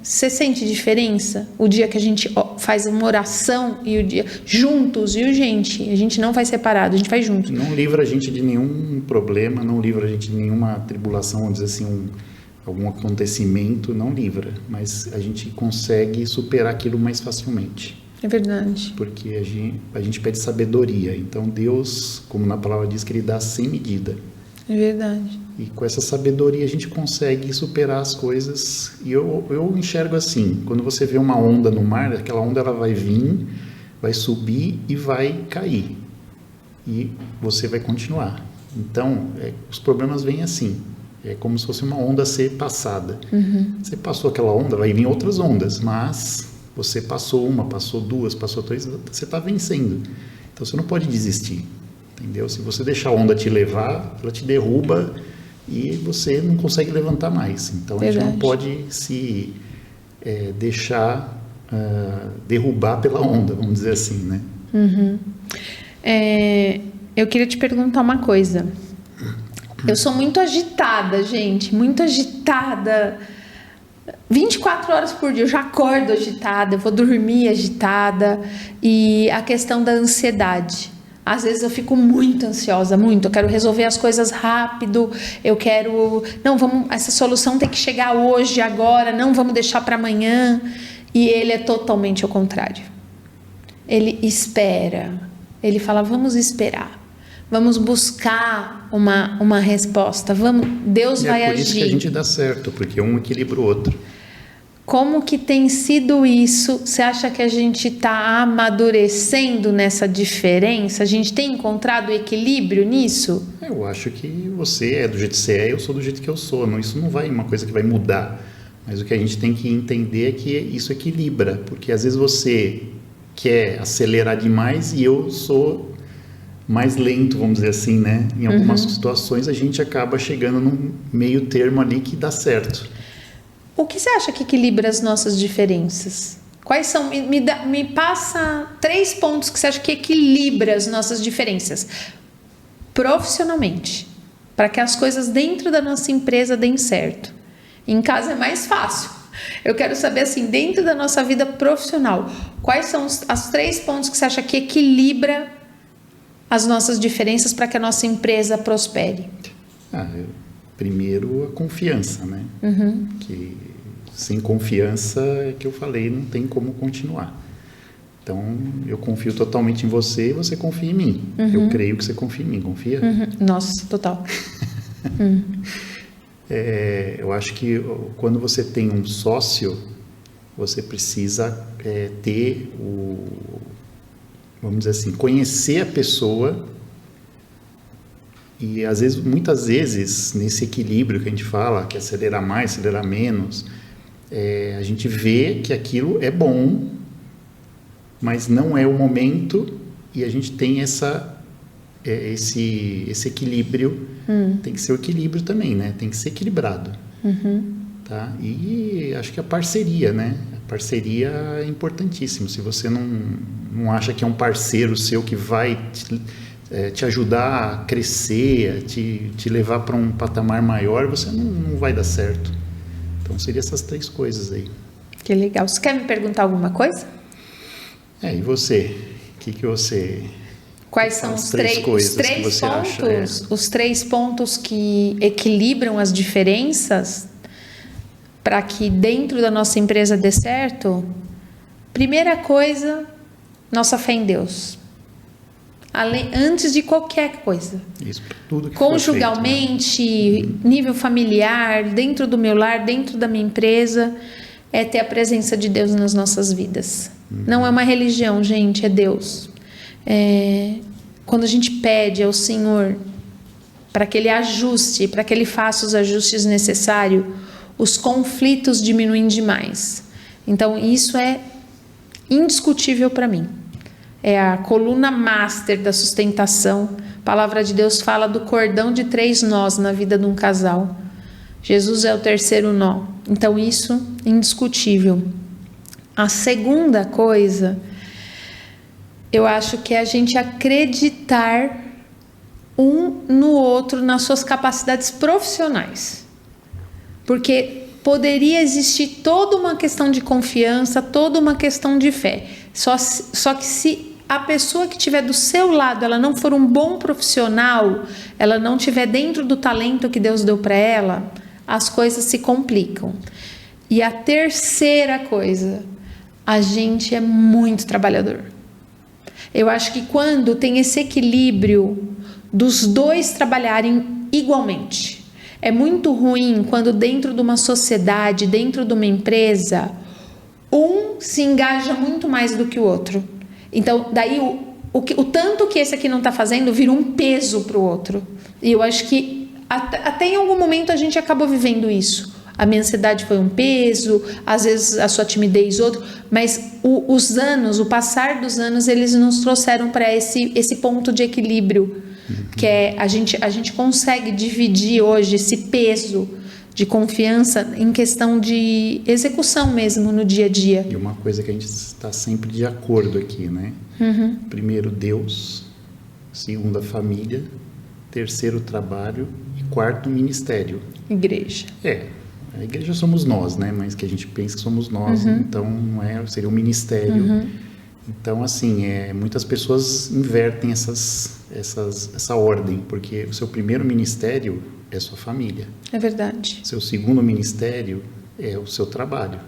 Você sente diferença? O dia que a gente faz uma oração e o dia juntos, viu, gente? A gente não faz separado, a gente faz juntos. Não livra a gente de nenhum problema, não livra a gente de nenhuma tribulação, vamos dizer assim, algum acontecimento, não livra, mas a gente consegue superar aquilo mais facilmente. É verdade. Porque a gente pede sabedoria. Então Deus, como na palavra diz, que Ele dá sem medida. É verdade. E com essa sabedoria a gente consegue superar as coisas. E eu enxergo assim, quando você vê uma onda no mar, aquela onda ela vai vir, vai subir e vai cair. E você vai continuar. Então, os problemas vêm assim. É como se fosse uma onda a ser passada. Você passou aquela onda, vai vir outras ondas, mas você passou uma, passou duas, passou três, você está vencendo. Então você não pode desistir, entendeu? Se você deixar a onda te levar, ela te derruba e você não consegue levantar mais. Então a gente não pode se deixar derrubar pela onda, vamos dizer assim, né? Eu queria te perguntar uma coisa. Eu sou muito agitada, gente, muito agitada. 24 horas por dia, eu já acordo agitada, eu vou dormir agitada. E a questão da ansiedade. Às vezes eu fico muito ansiosa, muito. Eu quero resolver as coisas rápido, eu quero... Não, essa solução tem que chegar hoje, agora, não vamos deixar para amanhã. E ele é totalmente ao contrário. Ele espera, ele fala, vamos esperar. Vamos buscar uma resposta. Deus vai agir. É por isso que a gente dá certo, porque um equilibra o outro. Como que tem sido isso? Você acha que a gente está amadurecendo nessa diferença? A gente tem encontrado equilíbrio nisso? Eu acho que você é do jeito que você é, eu sou do jeito que eu sou. Isso não vai uma coisa que vai mudar. Mas o que a gente tem que entender é que isso equilibra, porque às vezes você quer acelerar demais e eu sou mais lento, vamos dizer assim, né? Em algumas situações a gente acaba chegando num meio termo ali que dá certo. O que você acha que equilibra as nossas diferenças? Quais são? Me passa 3 pontos que você acha que equilibra as nossas diferenças profissionalmente, para que as coisas dentro da nossa empresa deem certo. Em casa é mais fácil. Eu quero saber, assim, dentro da nossa vida profissional, quais são os 3 pontos que você acha que equilibra as nossas diferenças para que a nossa empresa prospere? Primeiro, a confiança, né? Que sem confiança, é que eu falei, não tem como continuar. Então, eu confio totalmente em você e você confia em mim. Eu creio que você confia em mim. Confia? Nossa, total. Eu acho que quando você tem um sócio, você precisa ter vamos dizer assim, conhecer a pessoa e muitas vezes, nesse equilíbrio que a gente fala, que acelerar mais, acelerar menos, a gente vê que aquilo é bom, mas não é o momento e a gente tem esse equilíbrio, tem que ser o equilíbrio também, né? Tem que ser equilibrado. Tá? E acho que a parceria, né? A parceria é importantíssimo. Se você não acha que é um parceiro seu que vai te ajudar a crescer, te levar para um patamar maior, você não vai dar certo. Então, seriam essas 3 coisas aí. Que legal. Você quer me perguntar alguma coisa? E você? O que você... Quais são os 3 pontos? Os 3 pontos que equilibram as diferenças para que dentro da nossa empresa dê certo? Primeira coisa, nossa fé em Deus. Antes de qualquer coisa. Isso, para tudo que conjugalmente, for feito, né? Nível familiar, dentro do meu lar, dentro da minha empresa, é ter a presença de Deus nas nossas vidas. Não é uma religião, gente, é Deus. Quando a gente pede ao Senhor para que Ele ajuste, para que Ele faça os ajustes necessários, os conflitos diminuem demais. Então, isso é indiscutível para mim. É a coluna master da sustentação. A palavra de Deus fala do cordão de 3 nós na vida de um casal. Jesus é o 3º nó. Então, isso é indiscutível. A segunda coisa, eu acho que é a gente acreditar um no outro nas suas capacidades profissionais. Porque poderia existir toda uma questão de confiança, toda uma questão de fé. Só que se a pessoa que estiver do seu lado, ela não for um bom profissional, ela não estiver dentro do talento que Deus deu para ela, as coisas se complicam. E a terceira coisa, a gente é muito trabalhador. Eu acho que quando tem esse equilíbrio dos 2 trabalharem igualmente, é muito ruim quando dentro de uma sociedade, dentro de uma empresa, um se engaja muito mais do que o outro. Então, daí o tanto que esse aqui não está fazendo vira um peso para o outro. E eu acho que até em algum momento a gente acabou vivendo isso. A minha ansiedade foi um peso, às vezes a sua timidez outro, mas o passar dos anos, eles nos trouxeram para esse ponto de equilíbrio, que é a gente consegue dividir hoje esse peso de confiança em questão de execução mesmo no dia a dia. E uma coisa que a gente está sempre de acordo aqui, né? Primeiro, Deus. Segundo, a família. Terceiro, trabalho. E quarto, ministério. Igreja. A igreja somos nós, né? Mas que a gente pensa que somos nós, então seria um ministério. Então, assim, muitas pessoas invertem essa ordem, porque o seu primeiro ministério é sua família. É verdade. Seu segundo ministério é o seu trabalho.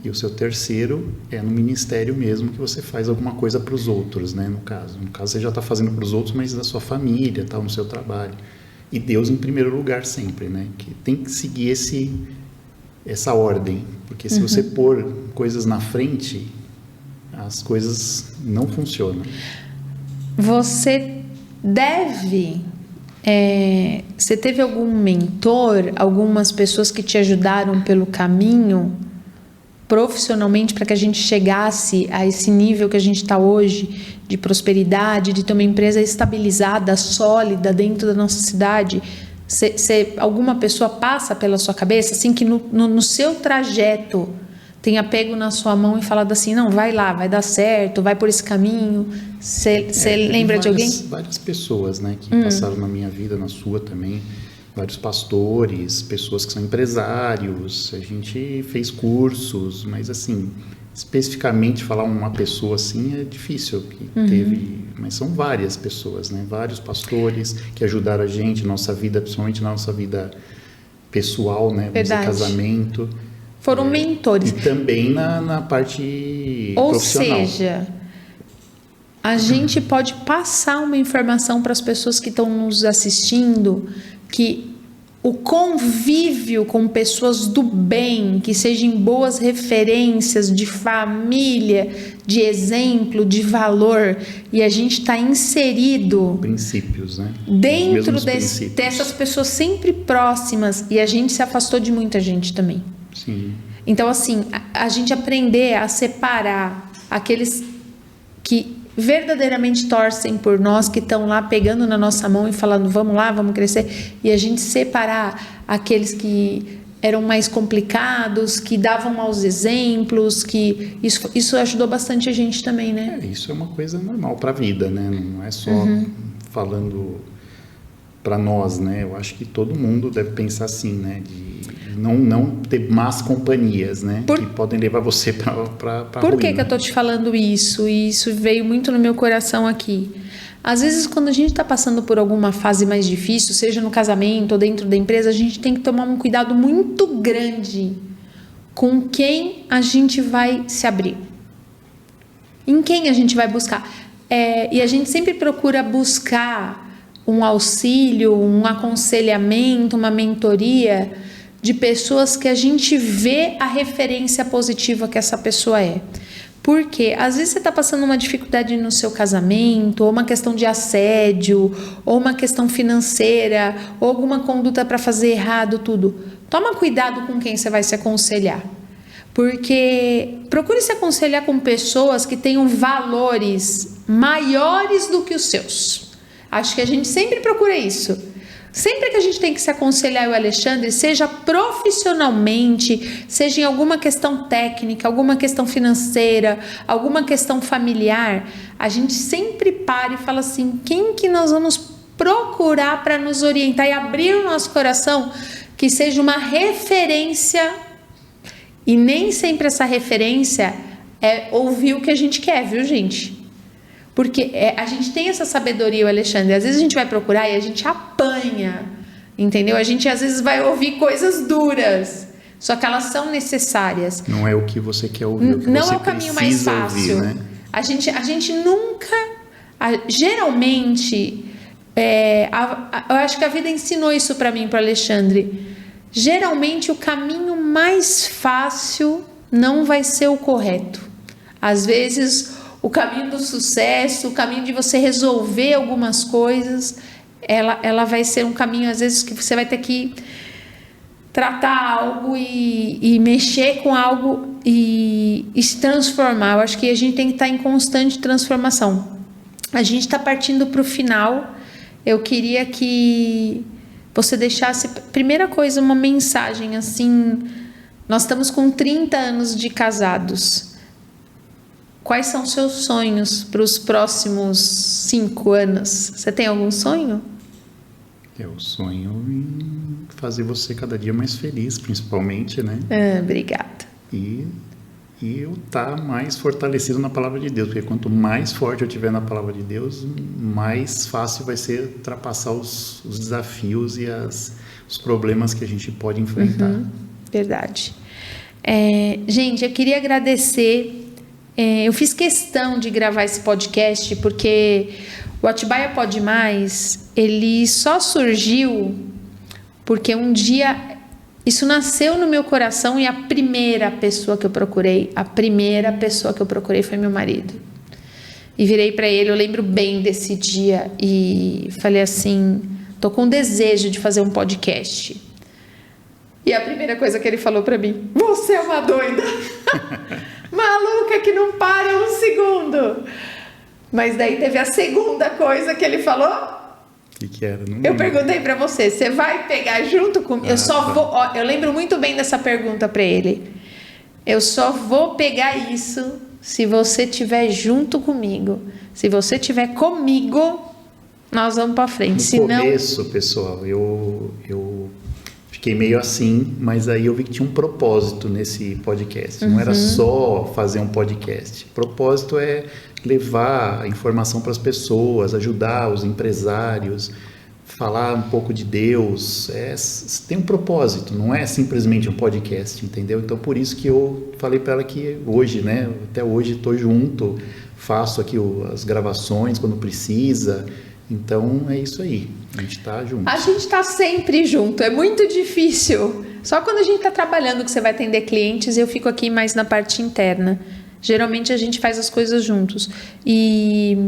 E o seu terceiro é no ministério mesmo, que você faz alguma coisa para os outros, né? No caso você já está fazendo para os outros, mas da sua família, tal, no seu trabalho. E Deus em primeiro lugar sempre, né? Que tem que seguir essa ordem, porque se você pôr coisas na frente, as coisas não funcionam. Você deve Você teve algum mentor, algumas pessoas que te ajudaram pelo caminho profissionalmente para que a gente chegasse a esse nível que a gente está hoje de prosperidade, de ter uma empresa estabilizada, sólida dentro da nossa cidade? Alguma pessoa passa pela sua cabeça, assim, que no seu trajeto tenha pego na sua mão e falado assim, não, vai lá, vai dar certo, vai por esse caminho? Você lembra de alguém? Várias pessoas, né, que passaram na minha vida, na sua também. Vários pastores, pessoas que são empresários. A gente fez cursos, mas assim, especificamente falar uma pessoa assim é difícil, que teve, mas são várias pessoas, né? Vários pastores que ajudaram a gente, nossa vida, principalmente na nossa vida pessoal, né? Vamos dizer, casamento. Foram mentores. E também na parte profissional. Ou profissional. seja, a gente pode passar uma informação para as pessoas que estão nos assistindo, que o convívio com pessoas do bem, que sejam boas referências de família, de exemplo, de valor, e a gente está inserido princípios, né? Dentro dessas pessoas sempre próximas, e a gente se afastou de muita gente também. Sim. Então, assim, a gente aprender a separar aqueles que verdadeiramente torcem por nós, que estão lá pegando na nossa mão e falando, vamos lá, vamos crescer, e a gente separar aqueles que eram mais complicados, que davam maus exemplos, que isso ajudou bastante a gente também, né? Isso é uma coisa normal para a vida, né? Não é só falando para nós, né? Eu acho que todo mundo deve pensar assim, né? De não ter más companhias, né? Que podem levar você para Por que eu tô te falando isso? E isso veio muito no meu coração aqui. Às vezes, quando a gente está passando por alguma fase mais difícil, seja no casamento ou dentro da empresa, a gente tem que tomar um cuidado muito grande com quem a gente vai se abrir. Em quem a gente vai buscar. E a gente sempre procura buscar um auxílio, um aconselhamento, uma mentoria de pessoas que a gente vê a referência positiva que essa pessoa é. Porque às vezes você está passando uma dificuldade no seu casamento, ou uma questão de assédio, ou uma questão financeira, ou alguma conduta para fazer errado, tudo. Toma cuidado com quem você vai se aconselhar. Porque procure se aconselhar com pessoas que tenham valores maiores do que os seus. Acho que a gente sempre procura isso. Sempre que a gente tem que se aconselhar, o Alexandre, seja profissionalmente, seja em alguma questão técnica, alguma questão financeira, alguma questão familiar, a gente sempre para e fala assim, quem que nós vamos procurar para nos orientar e abrir o nosso coração, que seja uma referência, e nem sempre essa referência é ouvir o que a gente quer, viu, gente? Porque a gente tem essa sabedoria, o Alexandre, às vezes a gente vai procurar e a gente apanha, entendeu? A gente às vezes vai ouvir coisas duras, só que elas são necessárias. Não é o que você quer ouvir, o que não você é o caminho mais fácil. Ouvir, né? A gente nunca, geralmente, eu acho que a vida ensinou isso para mim, para o Alexandre. Geralmente o caminho mais fácil não vai ser o correto. Às vezes o caminho do sucesso, o caminho de você resolver algumas coisas, ela vai ser um caminho, às vezes, que você vai ter que tratar algo e mexer com algo e se transformar. Eu acho que a gente tem que estar em constante transformação. A gente está partindo para o final. Eu queria que você deixasse, primeira coisa, uma mensagem assim. Nós estamos com 30 anos de casados. Quais são seus sonhos para os próximos 5 anos? Você tem algum sonho? Eu sonho em fazer você cada dia mais feliz, principalmente, né? Obrigada. E eu estar mais fortalecido na palavra de Deus, porque quanto mais forte eu estiver na palavra de Deus, mais fácil vai ser ultrapassar os desafios e os problemas que a gente pode enfrentar. Verdade. Gente, eu queria agradecer. Eu fiz questão de gravar esse podcast porque o Atibaia Pode Mais, ele só surgiu porque um dia isso nasceu no meu coração e a primeira pessoa que eu procurei foi meu marido. E virei para ele, eu lembro bem desse dia e falei assim, tô com desejo de fazer um podcast. E a primeira coisa que ele falou pra mim: você é uma doida, maluca que não para um segundo. Mas daí teve a segunda coisa que ele falou. O que era? Eu perguntei pra você: você vai pegar junto comigo? Eu só vou. Ó, eu lembro muito bem dessa pergunta pra ele. Eu só vou pegar isso se você estiver junto comigo. Se você estiver comigo, nós vamos pra frente. No começo, pessoal, eu fiquei meio assim, mas aí eu vi que tinha um propósito nesse podcast. Não era só fazer um podcast. O propósito é levar a informação para as pessoas, ajudar os empresários, falar um pouco de Deus. Tem um propósito, não é simplesmente um podcast, entendeu? Então, por isso que eu falei para ela que hoje, né? Até hoje estou junto, faço aqui as gravações quando precisa. Então, é isso aí. A gente tá junto. A gente tá sempre junto. É muito difícil. Só quando a gente tá trabalhando que você vai atender clientes, eu fico aqui mais na parte interna. Geralmente a gente faz as coisas juntos. E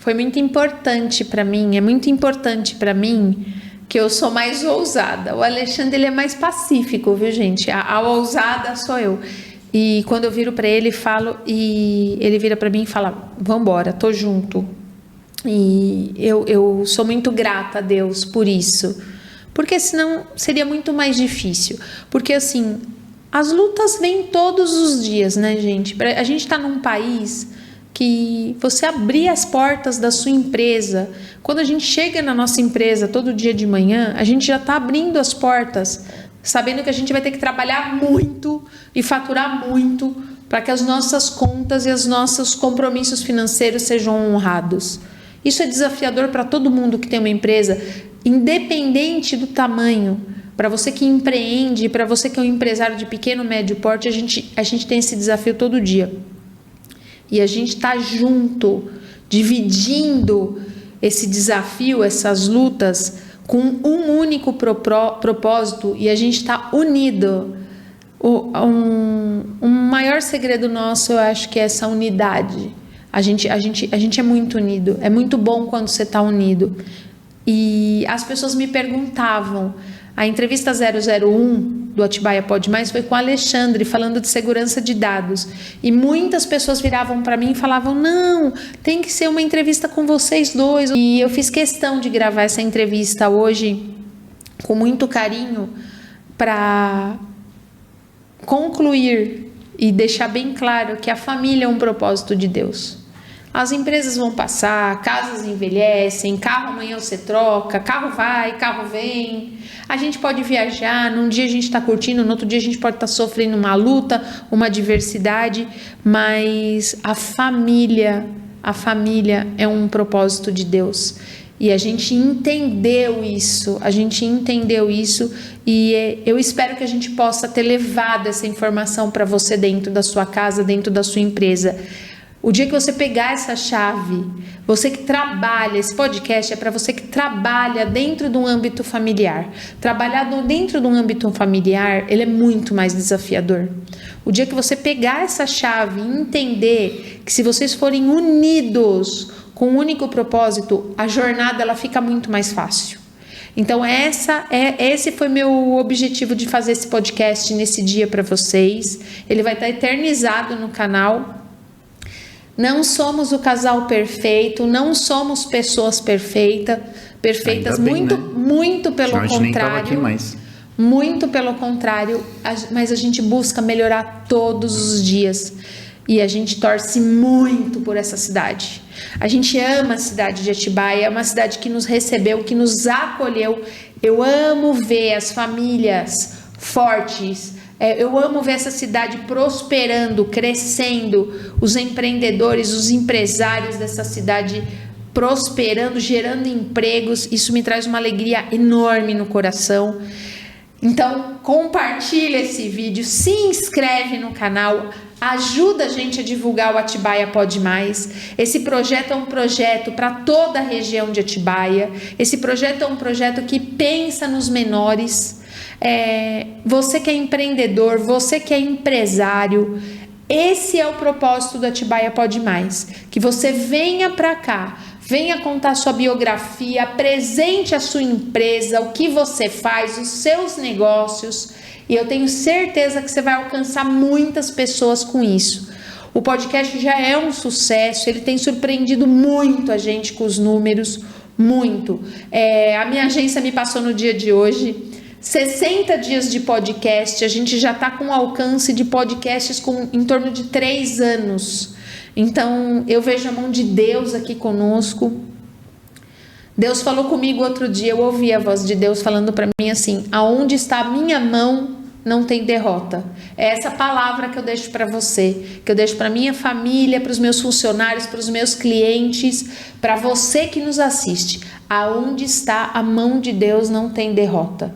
foi muito importante para mim. É muito importante para mim que eu sou mais ousada. O Alexandre, ele é mais pacífico, viu, gente? A ousada sou eu. E quando eu viro para ele, falo, e ele vira para mim e fala: vambora, tô junto. E eu sou muito grata a Deus por isso, porque senão seria muito mais difícil, porque assim, as lutas vêm todos os dias, né, gente? A gente está num país que você abrir as portas da sua empresa, quando a gente chega na nossa empresa todo dia de manhã, a gente já está abrindo as portas, sabendo que a gente vai ter que trabalhar muito e faturar muito para que as nossas contas e os nossos compromissos financeiros sejam honrados. Isso é desafiador para todo mundo que tem uma empresa, independente do tamanho. Para você que empreende, para você que é um empresário de pequeno, médio porte, a gente tem esse desafio todo dia. E a gente está junto, dividindo esse desafio, essas lutas, com um único propósito, e a gente está unido. O maior segredo nosso, eu acho que é essa unidade. A gente é muito unido. É muito bom quando você está unido. E as pessoas me perguntavam. A entrevista 001 do Atibaia Pode Mais foi com o Alexandre, falando de segurança de dados. E muitas pessoas viravam para mim e falavam: não, tem que ser uma entrevista com vocês dois. E eu fiz questão de gravar essa entrevista hoje com muito carinho para concluir e deixar bem claro que a família é um propósito de Deus. As empresas vão passar, casas envelhecem, carro amanhã você troca, carro vai, carro vem. A gente pode viajar, num dia a gente está curtindo, no outro dia a gente pode estar sofrendo uma luta, uma adversidade, mas a família é um propósito de Deus. E a gente entendeu isso e eu espero que a gente possa ter levado essa informação para você dentro da sua casa, dentro da sua empresa. O dia que você pegar essa chave, você que trabalha, esse podcast é para você que trabalha dentro de um âmbito familiar. Trabalhar dentro de um âmbito familiar, ele é muito mais desafiador. O dia que você pegar essa chave e entender que se vocês forem unidos com um único propósito, a jornada ela fica muito mais fácil. Então esse foi meu objetivo de fazer esse podcast nesse dia para vocês. Ele vai estar eternizado no canal. Não somos o casal perfeito, não somos pessoas perfeitas, muito, né? Muito pelo contrário. A gente nem tava aqui mais. Muito pelo contrário, mas a gente busca melhorar todos os dias. E a gente torce muito por essa cidade. A gente ama a cidade de Atibaia, é uma cidade que nos recebeu, que nos acolheu. Eu amo ver as famílias fortes. Eu amo ver essa cidade prosperando, crescendo, os empreendedores, os empresários dessa cidade prosperando, gerando empregos. Isso me traz uma alegria enorme no coração. Então, compartilha esse vídeo, se inscreve no canal, ajuda a gente a divulgar o Atibaia Pode Mais. Esse projeto é um projeto para toda a região de Atibaia. Esse projeto é um projeto que pensa nos menores. Você que é empreendedor, você que é empresário, esse é o propósito do Atibaia Pode Mais, que você venha para cá, venha contar sua biografia, apresente a sua empresa, o que você faz, os seus negócios, e eu tenho certeza que você vai alcançar muitas pessoas com isso. O podcast já é um sucesso, ele tem surpreendido muito a gente com os números, muito. A minha agência me passou no dia de hoje 60 dias de podcast, a gente já está com um alcance de podcasts em torno de 3 anos. Então, eu vejo a mão de Deus aqui conosco. Deus falou comigo outro dia, eu ouvi a voz de Deus falando para mim assim: aonde está a minha mão, não tem derrota. É essa palavra que eu deixo para você, que eu deixo para minha família, para os meus funcionários, para os meus clientes, para você que nos assiste. Aonde está a mão de Deus, não tem derrota.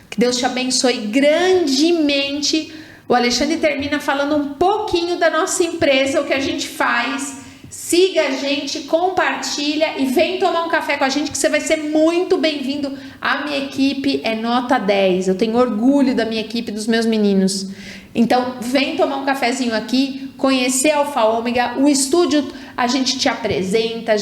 Que Deus te abençoe grandemente. O Alexandre termina falando um pouquinho da nossa empresa, o que a gente faz. Siga a gente, compartilha e vem tomar um café com a gente que você vai ser muito bem-vindo. A minha equipe é nota 10, eu tenho orgulho da minha equipe, dos meus meninos. Então vem tomar um cafezinho aqui, conhecer a Alfa Ômega, o estúdio a gente te apresenta,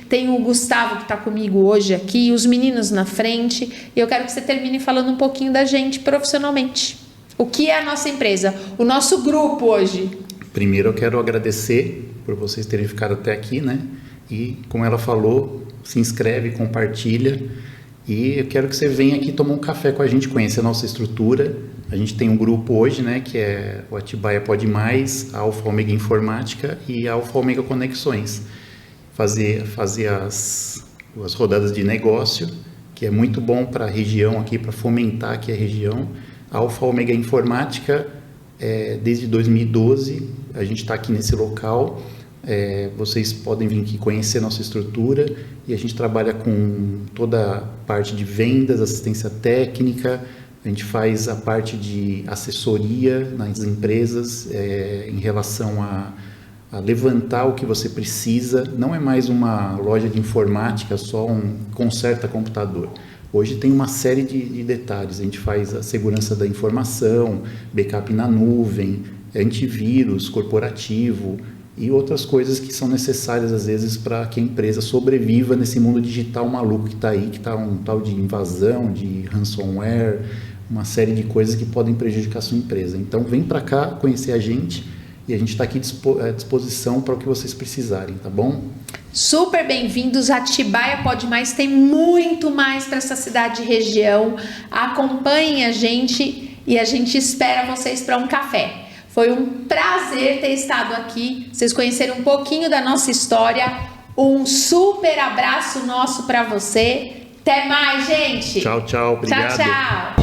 tem o Gustavo que está comigo hoje aqui, os meninos na frente, e eu quero que você termine falando um pouquinho da gente profissionalmente. O que é a nossa empresa, o nosso grupo hoje? Primeiro eu quero agradecer por vocês terem ficado até aqui, né? E como ela falou, se inscreve, compartilha. E eu quero que você venha aqui tomar um café com a gente, conhecer a nossa estrutura. A gente tem um grupo hoje, né? Que é o Atibaia Pode Mais, a Alfa Ômega Informática e a Alfa Ômega Conexões. Fazer as rodadas de negócio, que é muito bom para a região aqui, para fomentar aqui a região. A Alfa Ômega Informática, desde 2012, a gente está aqui nesse local. Vocês podem vir aqui conhecer nossa estrutura e a gente trabalha com toda a parte de vendas, assistência técnica, a gente faz a parte de assessoria nas empresas em relação a levantar o que você precisa. Não é mais uma loja de informática, só conserta computador. Hoje tem uma série de detalhes, a gente faz a segurança da informação, backup na nuvem, antivírus corporativo e outras coisas que são necessárias às vezes para que a empresa sobreviva nesse mundo digital maluco que está aí, que está um tal de invasão, de ransomware, uma série de coisas que podem prejudicar a sua empresa. Então vem para cá conhecer a gente e a gente está aqui à disposição para o que vocês precisarem, tá bom? Super bem-vindos, Atibaia Pode Mais, tem muito mais para essa cidade e região. Acompanhem a gente e a gente espera vocês para um café. Foi um prazer ter estado aqui, vocês conheceram um pouquinho da nossa história. Um super abraço nosso para você. Até mais, gente. Tchau, tchau. Obrigado. Tchau, tchau.